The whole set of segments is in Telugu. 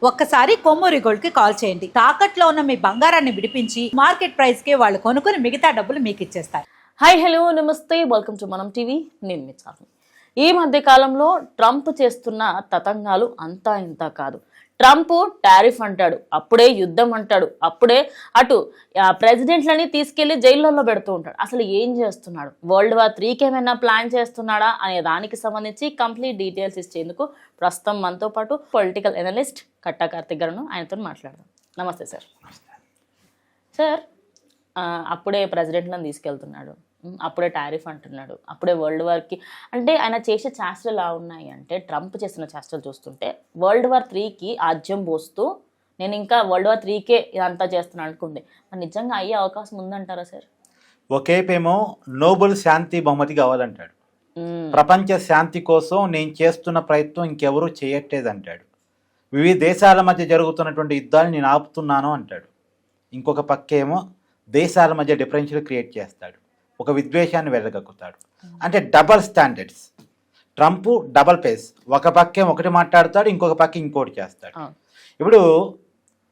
ఒక్కసారి కొమ్మూరి గోల్డ్ కి కాల్ చేయండి. తాకట్లో ఉన్న మీ బంగారాన్ని విడిపించి మార్కెట్ ప్రైస్ కి వాళ్ళు కొనుక్కుని మిగతా డబ్బులు మీకు ఇచ్చేస్తారు. హాయ్ హలో నమస్తే, వెల్కమ్ టు మనం టీవీ. నేను మీ చార్మి. ఈ మధ్య కాలంలో ట్రంప్ చేస్తున్న తతంగాలు అంతా ఇంత కాదు. ట్రంప్ టారిఫ్ అంటాడు, అప్పుడే యుద్ధం అంటాడు, అప్పుడే అటు ప్రెసిడెంట్లని తీసుకెళ్లి జైల్లో పెడుతూ ఉంటాడు. అసలు ఏం చేస్తున్నాడు? వరల్డ్ వార్ 3కి ఏమైనా ప్లాన్ చేస్తున్నాడా అనే దానికి సంబంధించి కంప్లీట్ డీటెయిల్స్ ఇచ్చేందుకు ప్రస్తుతం మనతో పాటు పొలిటికల్ అనలిస్ట్ కట్టా కార్తిక్ గారు, ఆయనతో మాట్లాడదాం. నమస్తే సార్. సార్, అప్పుడే ప్రెసిడెంట్లను తీసుకెళ్తున్నాడు, అప్పుడే టారిఫ్ అంటున్నాడు, అప్పుడే వరల్డ్ వార్కి అంటే ఆయన చేసే చేష్టలు ఎలా ఉన్నాయి అంటే, ట్రంప్ చేసిన చేష్టలు చూస్తుంటే వరల్డ్ వార్ 3కి ఆజ్యం పోస్తూ నేను ఇంకా వరల్డ్ వార్ 3కే ఇదంతా చేస్తున్నాను అనుకుంది. మరి నిజంగా అయ్యే అవకాశం ఉందంటారా సార్? ఒకేపేమో నోబెల్ శాంతి బహుమతి కావాలంటాడు. ప్రపంచ శాంతి కోసం నేను చేస్తున్న ప్రయత్నం ఇంకెవరూ చేయట్లేదు అంటాడు. వివిధ దేశాల మధ్య జరుగుతున్నటువంటి యుద్ధాన్ని నేను ఆపుతున్నాను అంటాడు. ఇంకొక పక్కేమో దేశాల మధ్య డిఫరెన్షియల్ క్రియేట్ చేస్తాడు, ఒక విద్వేషాన్ని వెళ్ళగక్కుతాడు. అంటే double standards. Trump double face. ఒక పక్కే ఒకటి మాట్లాడతాడు, ఇంకొక పక్క ఇంకోటి చేస్తాడు. ఇప్పుడు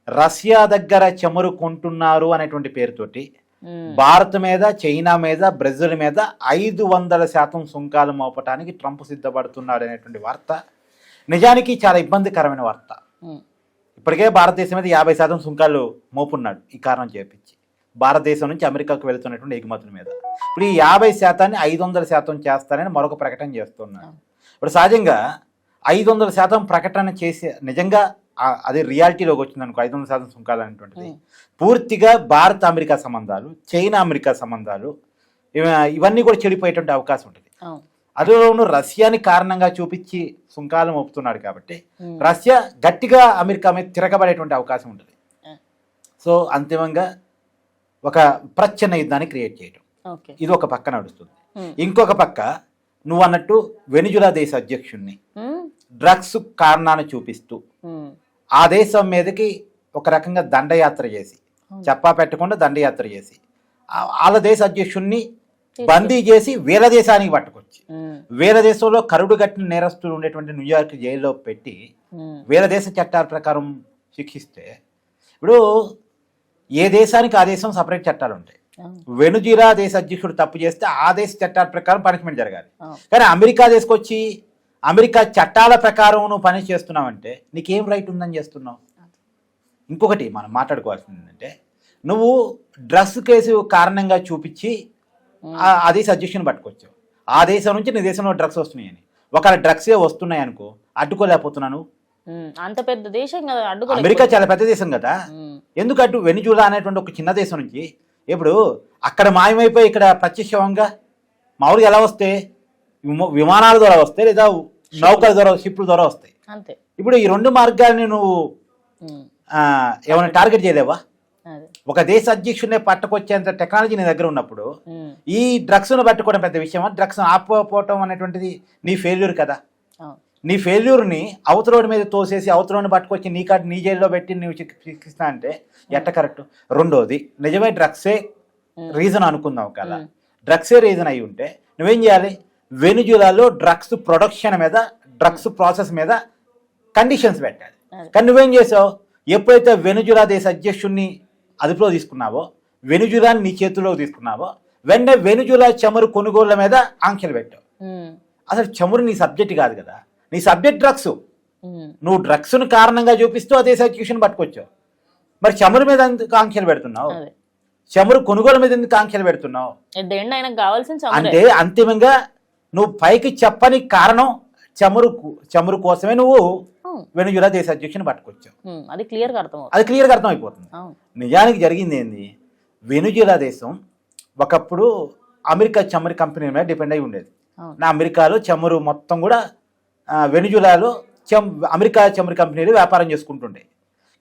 రష్యా దగ్గర చమురు కొంటున్నారు అనేటువంటి పేరుతోటి భారత్ మీద, చైనా మీద, బ్రెజిల్ మీద 500% సుంకాలు మోపటానికి ట్రంప్ సిద్ధపడుతున్నాడు అనేటువంటి వార్త నిజానికి చాలా ఇబ్బందికరమైన వార్త. ఇప్పటికే భారతదేశం మీద 50% సుంకాలు మోపున్నాడు ఈ కారణం చేపించి, భారతదేశం నుంచి అమెరికాకు వెళుతున్నటువంటి ఎగుమతుల మీద. ఇప్పుడు ఈ 50%ని 500% చేస్తారని మరొక ప్రకటన చేస్తున్నాడు. ఇప్పుడు సహజంగా 500% ప్రకటన చేసి నిజంగా అది రియాలిటీలోకి వచ్చింది అనుకో, 500% సుంకాలు అనేటువంటిది పూర్తిగా భారత్ అమెరికా సంబంధాలు, చైనా అమెరికా సంబంధాలు ఇవన్నీ కూడా చెడిపోయేటువంటి అవకాశం ఉంటుంది. అందులోనూ రష్యాని కారణంగా చూపించి సుంకాలు మోపుతున్నాడు కాబట్టి రష్యా గట్టిగా అమెరికా మీద తిరగబడేటువంటి అవకాశం ఉంటుంది. సో అంతిమంగా ఒక ప్రచ్ఛన్న యుద్ధాన్ని క్రియేట్ చేయటం, ఇది ఒక పక్క నడుస్తుంది. ఇంకొక పక్క నువ్వు అన్నట్టు వెనిజులా దేశ అధ్యక్షుడిని డ్రగ్స్ కారణాన్ని చూపిస్తూ ఆ దేశం మీదకి ఒక రకంగా దండయాత్ర చేసి, చెప్పా పెట్టకుండా దండయాత్ర చేసి వాళ్ళ దేశ అధ్యక్షుడిని బందీ చేసి వేల దేశానికి పట్టుకొచ్చి, వేల దేశంలో కరుడు కట్టిన నేరస్తులు ఉండేటువంటి న్యూయార్క్ జైల్లో పెట్టి వేల దేశ చట్టాల ప్రకారం శిక్షిస్తే, ఇప్పుడు ఏ దేశానికి ఆ దేశం సపరేట్ చట్టాలు ఉంటాయి. వెనుజులా దేశ అధ్యక్షుడు తప్పు చేస్తే ఆ దేశ చట్టాల ప్రకారం పనిష్మెంట్ జరగాలి. కానీ అమెరికా దేశకొచ్చి అమెరికా చట్టాల ప్రకారం నువ్వు పని చేస్తున్నావంటే నీకేం రైట్ ఉందని చేస్తున్నావు. ఇంకొకటి మనం మాట్లాడుకోవాల్సింది ఏంటంటే, నువ్వు డ్రగ్స్ కేసు కారణంగా చూపించి ఆ దేశ అధ్యక్షుని పట్టుకొచ్చావు, ఆ దేశం నుంచి నీ దేశంలో డ్రగ్స్ వస్తున్నాయని. ఒకవేళ డ్రగ్సే వస్తున్నాయి అనుకో, అడ్డుకోలేకపోతున్నాను. అంత పెద్ద దేశం కదా, అమెరికా చాలా పెద్ద దేశం కదా, ఎందుకు అడ్డు? వెనిజులా అనేటువంటి ఒక చిన్న దేశం నుంచి ఇప్పుడు అక్కడ మాయమైపోయి ఇక్కడ ప్రత్యక్షంగా మామూలుగా ఎలా వస్తే విమానాల ద్వారా వస్తాయి, లేదా నౌకల ద్వారా, షిప్ల ద్వారా వస్తాయి. ఇప్పుడు ఈ రెండు మార్గాల్ని నువ్వు ఏమైనా టార్గెట్ చేయలేవా? ఒక దేశ అధ్యక్షుడినే పట్టుకొచ్చేంత టెక్నాలజీ నీ దగ్గర ఉన్నప్పుడు ఈ డ్రగ్స్ను పట్టుకోవడం పెద్ద విషయమా? డ్రగ్స్ ఆపుకోవటం అనేటువంటిది నీ ఫెయిల్యూర్ కదా. నీ ఫెయిల్యూర్ని అవతలోడి మీద తోసేసి అవతలోని పట్టుకొచ్చి నీ జైల్లో పెట్టి నువ్వు శిక్షిస్తా అంటే ఎట్ట కరెక్ట్? రెండోది, నిజమే డ్రగ్సే రీజన్ అనుకుందాం కదా, డ్రగ్సే రీజన్ అయి ఉంటే నువ్వేం చేయాలి? వెనిజులాలో డ్రగ్స్ ప్రొడక్షన్ మీద, డ్రగ్స్ ప్రాసెస్ మీద కండిషన్స్ పెట్టాలి. కానీ నువ్వేం చేసావు? ఎప్పుడైతే వెనిజులా దేశ అధ్యక్షుడిని అదుపులో తీసుకున్నావో, వెనిజులాని నీ చేతుల్లోకి తీసుకున్నావో, వెంటనే వెనిజులా చమురు కొనుగోళ్ల మీద ఆంక్షలు పెట్టావు. అసలు చమురు నీ సబ్జెక్ట్ కాదు కదా, నీ సబ్జెక్ట్ డ్రగ్స్. నువ్వు డ్రగ్స్ను కారణంగా చూపిస్తూ ఆ దేశ అధ్యక్షుని పట్టుకొచ్చావు. మరి చమురు మీద ఎందుకు ఆంక్షలు పెడుతున్నావు? చమురు కొనుగోలు మీద ఎందుకు ఆంక్షలు పెడుతున్నావు? అంటే అంతిమంగా నువ్వు పైకి చెప్పని కారణం చమురు కోసమే నువ్వు వెనిజులా దేశ అధ్యక్షుని పట్టుకొచ్చావు. అది క్లియర్గా అర్థమైపోతుంది. నిజానికి జరిగింది ఏంది? వెనిజులా దేశం ఒకప్పుడు అమెరికా చమురు కంపెనీ మీద డిపెండ్ అయి ఉండేది. అమెరికాలో చమురు మొత్తం కూడా వెనిజులాలో అమెరికా చమురు కంపెనీలు వ్యాపారం చేసుకుంటుండే.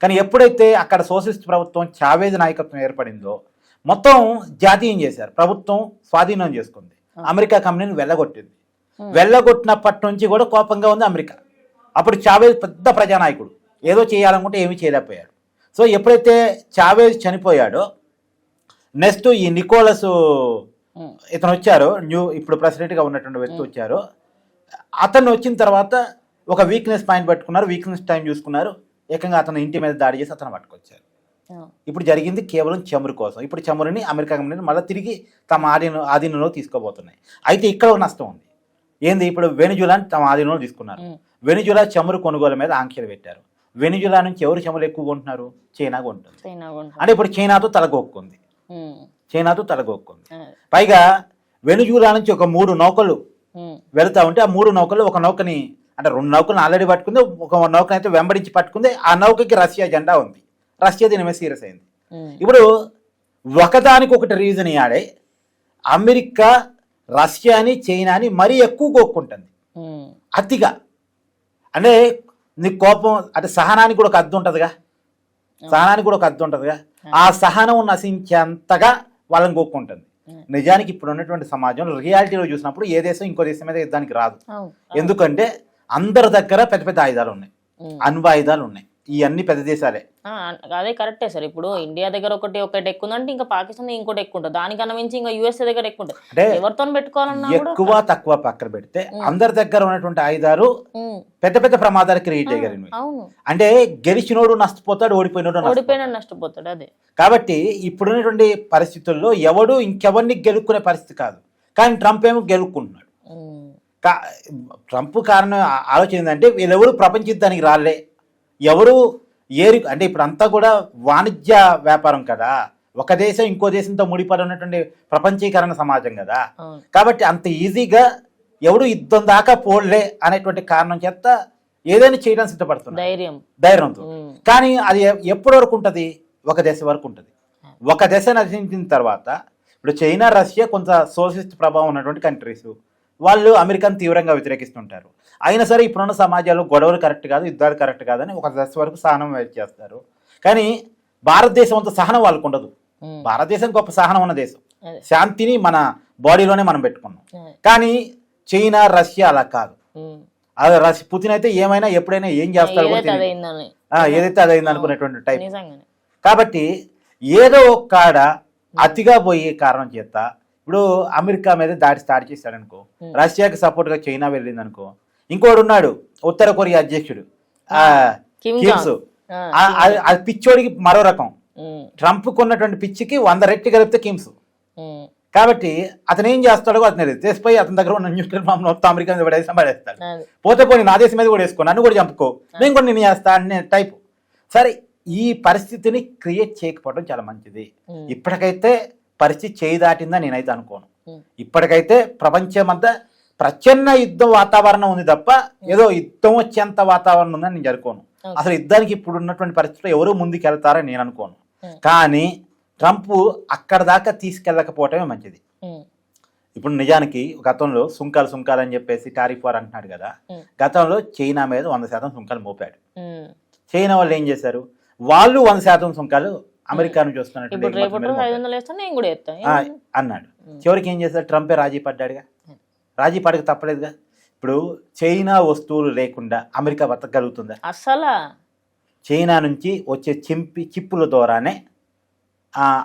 కానీ ఎప్పుడైతే అక్కడ సోషలిస్ట్ ప్రభుత్వం చావేజ్ నాయకత్వం ఏర్పడిందో మొత్తం జాతీయం చేశారు, ప్రభుత్వం స్వాధీనం చేసుకుంది, అమెరికా కంపెనీని వెళ్ళగొట్టింది. వెళ్ళగొట్టినప్పటి నుంచి కూడా కోపంగా ఉంది అమెరికా. అప్పుడు చావేజ్ పెద్ద ప్రజానాయకుడు, ఏదో చేయాలనుకుంటే ఏమీ చేయలేకపోయాడు. సో ఎప్పుడైతే చావేజ్ చనిపోయాడో నెక్స్ట్ ఈ నికోలస్ ఇతను వచ్చారు, ఇప్పుడు ప్రెసిడెంట్గా ఉన్నటువంటి వ్యక్తి వచ్చారు. అతను వచ్చిన తర్వాత ఒక వీక్నెస్ పాయింట్ పట్టుకున్నారు, వీక్నెస్ టైం చూసుకున్నారు, ఏకంగా అతను ఇంటి మీద దాడి చేసి అతను పట్టుకొచ్చారు. ఇప్పుడు జరిగింది కేవలం చమురు కోసం. ఇప్పుడు చమురుని అమెరికా కంపెనీలు మళ్ళీ తిరిగి తమ ఆధీనంలో తీసుకోబోతున్నాయి. అయితే ఇక్కడ ఒక నష్టం ఉంది. ఏంది, ఇప్పుడు వెనిజులాని తమ ఆధీనంలో తీసుకున్నారు. వెనిజులా చమురు కొనుగోలు మీద ఆంక్షలు పెట్టారు. వెనిజులా నుంచి ఎవరు చమురు ఎక్కువ కొంటున్నారు? చైనా కొంటుంది. అంటే ఇప్పుడు చైనాతో తలగొక్కుంది. పైగా వెనిజులా నుంచి ఒక 3 నౌకలు వెళుతూ ఉంటే ఆ 3 నౌకలు ఒక నౌకని, అంటే 2 నౌకలను ఆల్రెడీ పట్టుకుంది, ఒక నౌకను అయితే వెంబడించి పట్టుకుంది. ఆ నౌకకి రష్యా జెండా ఉంది. రష్యా దీని మీద సీరియస్ అయింది. ఇప్పుడు ఒకదానికి ఒకటి రీజన్ ఇయాడే అమెరికా రష్యాని చైనాని మరీ ఎక్కువ కోక్కుంటుంది అతిగా. అంటే నీకు కోపం అంటే సహనానికి కూడా ఒక అర్థం ఉంటుందిగా, ఆ సహనం నశించేంతగా వాళ్ళని కోక్కుంటుంది. నిజానికి ఇప్పుడు ఉన్నటువంటి సమాజంలో రియాలిటీలో చూసినప్పుడు ఏ దేశం ఇంకో దేశం మీద యుద్ధానికి రాదు. ఎందుకంటే అందరి దగ్గర పెద్ద పెద్ద ఆయుధాలు ఉన్నాయి, అణ్వాయుధాలు ఉన్నాయి. ఈ అన్ని పెద్ద దేశాలే. అదే కరెక్టే సార్. ఇప్పుడు ఇండియా దగ్గర ఒకటి ఎక్కువ ఉందంటే ఇంకా పాకిస్తాన్ ఇంకోటి ఎక్కువ ఉంటుంది. దానికన్నా మించి ఇంకా యూఎస్ఏ దగ్గర ఎక్కువ ఉంటుంది. అంటే ఎవరితో పెట్టుకోవాలన్నా ఎక్కువ తక్కువ పక్కన పెడితే అందరి దగ్గర ఉన్నటువంటి ఆయుధాలు పెద్ద పెద్ద ప్రమాదాలు క్రియేట్ చేయగలిగినవి. అంటే గెలిచినోడు నష్టపోతాడు, ఓడిపోయినోడు నష్టపోతాడు. అదే కాబట్టి ఇప్పుడున్నటువంటి పరిస్థితుల్లో ఎవడు ఇంకెవరిని గెలుక్కునే పరిస్థితి కాదు. కానీ ట్రంప్ ఏమో గెలుక్కుంటున్నాడు. ట్రంప్ కారణం ఆలోచన ఏంటంటే వీళ్ళెవరు ప్రపంచ యుద్ధానికి రాలే, ఎవరు అంటే ఇప్పుడు అంతా కూడా వాణిజ్య వ్యాపారం కదా, ఒక దేశం ఇంకో దేశంతో ముడిపడి ఉన్నటువంటి ప్రపంచీకరణ సమాజం కదా. కాబట్టి అంత ఈజీగా ఎవడు యుద్ధం దాకా పోలే అనేటువంటి కారణం చేత ఏదైనా చేయడానికి సిద్ధపడుతుంది ధైర్యంతో. కానీ అది ఎప్పటి వరకు ఉంటుంది? ఒక దశ వరకు ఉంటుంది. ఒక దశ నశించిన తర్వాత ఇప్పుడు చైనా రష్యా కొంత సోషలిస్ట్ ప్రభావం ఉన్నటువంటి కంట్రీస్, వాళ్ళు అమెరికాను తీవ్రంగా వ్యతిరేకిస్తుంటారు. అయినా సరే ఇప్పుడున్న సమాజాల్లో గొడవలు కరెక్ట్ కాదు, యుద్ధాలు కరెక్ట్ కాదని ఒక దశ వరకు సహనం చేస్తారు. కానీ భారతదేశం అంత సహనం వాళ్ళకు ఉండదు. భారతదేశం గొప్ప సహనం ఉన్న దేశం, శాంతిని మన బాడీలోనే మనం పెట్టుకున్నాం. కానీ చైనా రష్యా అలా కాదు. అది పుతిన్ అయితే ఏమైనా ఎప్పుడైనా ఏం చేస్తాడు, ఏదైతే అదైంది అనుకునేటువంటి టైప్. కాబట్టి ఏదో ఒక కాడ అతిగా పోయే కారణం చేత ఇప్పుడు అమెరికా మీద దాడి స్టార్ట్ చేశాడు అనుకో, రష్యాకి సపోర్ట్ గా చైనా వెళ్ళింది అనుకో, ఇంకోడు ఉన్నాడు ఉత్తర కొరియా అధ్యక్షుడు కిమ్స్, అది పిచ్చోడికి మరో రకం. ట్రంప్ కొన్నటువంటి పిచ్చికి 100 రెట్లు కలిపితే కిమ్స్. కాబట్టి అతను ఏం చేస్తాడో అతను తెలిసిపోయి అతని దగ్గర ఉన్న న్యూక్లియర్ బాంబ్ మొత్తం అమెరికా మీద పడేస్తాడు. పోతే పోయి నా దేశం మీద కూడా వేసుకో, నన్ను కూడా చంపుకో, నేను కూడా నేను చేస్తా అనే టైపు. సరే, ఈ పరిస్థితిని క్రియేట్ చేయకపోవడం చాలా మంచిది. ఇప్పటికైతే పరిస్థితి చేయి దాటిందని నేనైతే అనుకోను. ఇప్పటికైతే ప్రపంచమంతా ప్రచన్న యుద్ధ వాతావరణం ఉంది తప్ప ఏదో యుద్ధం వచ్చేంత వాతావరణం ఉందని నేను అనుకోను. అసలు యుద్ధానికి ఇప్పుడు ఉన్నటువంటి పరిస్థితుల్లో ఎవరు ముందుకు వెళ్తారని నేను అనుకోను. కానీ ట్రంప్ అక్కడ దాకా తీసుకెళ్ళకపోవటమే మంచిది. ఇప్పుడు నిజానికి గతంలో సుంకాలు అని చెప్పేసి టారిఫ్ వార్ అంటున్నాడు కదా, గతంలో చైనా మీద 100% సుంకాలు మోపాడు. చైనా వాళ్ళు ఏం చేశారు, వాళ్ళు 100% సుంకాలు అమెరికా నుంచి వస్తున్నట్టు అన్నాడు. చివరికి ఏం చేశారు, ట్రంపే రాజీ పడ్డాడుగా. రాజీ పడక తప్పలేదుగా. ఇప్పుడు చైనా వస్తువులు లేకుండా అమెరికా బతకగలుగుతుందా? అసలు చైనా నుంచి వచ్చే చిప్పుల ద్వారానే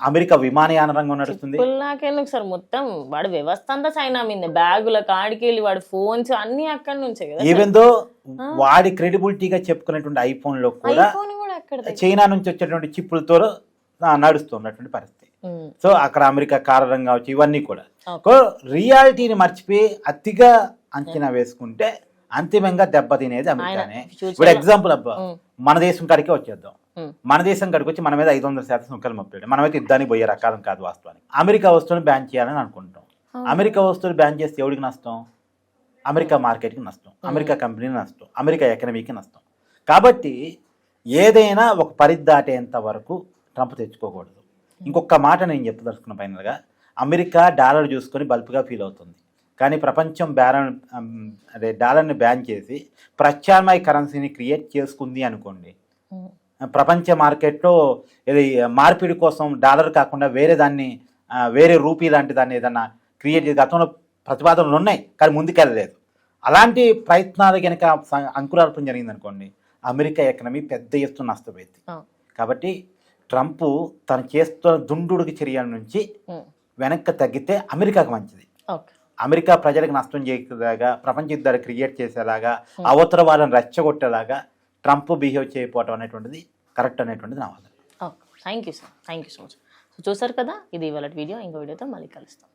అమెరికా విమానయాన రంగం నడుస్తుంది. నాకెందుకు సార్, మొత్తం వాడి వ్యవస్థ అంతా చైనా మీద, బ్యాగుల కాడికి వెళ్ళి వాడి ఫోన్స్ అన్ని అక్కడి నుంచే కదా. ఈవెందో వాడి క్రెడిబిలిటీగా చెప్పుకునేటువంటి ఐఫోన్ లో కూడా చైనా నుంచి వచ్చేటువంటి చిప్పులతో నడుస్తున్నటువంటి పరిస్థితి. సో అక్కడ అమెరికా కారణం కావచ్చు, ఇవన్నీ కూడా రియాలిటీని మర్చిపోయి అతిగా అంచనా వేసుకుంటే అంతిమంగా దెబ్బతినేది అమెరికానే. ఇప్పుడు ఎగ్జాంపుల్ అబ్బా, మన దేశం కాడికే వచ్చేద్దాం. మన దేశం కాడికి వచ్చి మన మీద 500% సుంకాలు మోపాడు. మనమైతే యుద్ధానికి పోయే రకాలం కాదు వాస్తవానికి. అమెరికా వస్తువులు బ్యాన్ చేయాలని అనుకుంటాం. అమెరికా వస్తువులు బ్యాన్ చేస్తే ఎవరికి నష్టం? అమెరికా మార్కెట్కి నష్టం, అమెరికా కంపెనీకి నష్టం, అమెరికా ఎకనమీకి నష్టం. కాబట్టి ఏదైనా ఒక పరిధి దాటేంత వరకు ట్రంప్ తెచ్చుకోకూడదు. ఇంకొక మాట నేను చెప్పదలుచుకున్న ఫైనల్గా, అమెరికా డాలర్ చూసుకొని బల్ప్గా ఫీల్ అవుతుంది. కానీ ప్రపంచం డాలర్ని బ్యాన్ చేసి ప్రత్యామ్నాయ కరెన్సీని క్రియేట్ చేసుకుంది అనుకోండి, ప్రపంచ మార్కెట్లో ఇది మార్పిడి కోసం డాలర్ కాకుండా వేరే రూపీ లాంటి దాన్ని ఏదన్నా క్రియేట్ చేసి గతంలో ప్రతిపాదనలు ఉన్నాయి కానీ ముందుకెళ్ళలేదు. అలాంటి ప్రయత్నాలు కనుక అంకురార్పణ జరిగింది అనుకోండి, అమెరికా ఎకనమీ పెద్ద ఎత్తున నష్టపోయింది. కాబట్టి ట్రంప్ తను చేస్తున్న దుండుడికి చర్యల నుంచి వెనక్కి తగ్గితే అమెరికాకు మంచిది. అమెరికా ప్రజలకు నష్టం చేసేలాగా, ప్రపంచ యుద్ధాలు క్రియేట్ చేసేలాగా, అవతల వాళ్ళని రెచ్చగొట్టేలాగా ట్రంప్ బిహేవ్ చేయకపోవటం అనేటువంటిది కరెక్ట్ అనేటువంటిది నా వాదన. Okay, thank you sir, thank you so much. So చూసారు కదా, ఇది ఇవాళ వీడియో. ఇంకో వీడియోతో మళ్ళీ కలుస్తాం.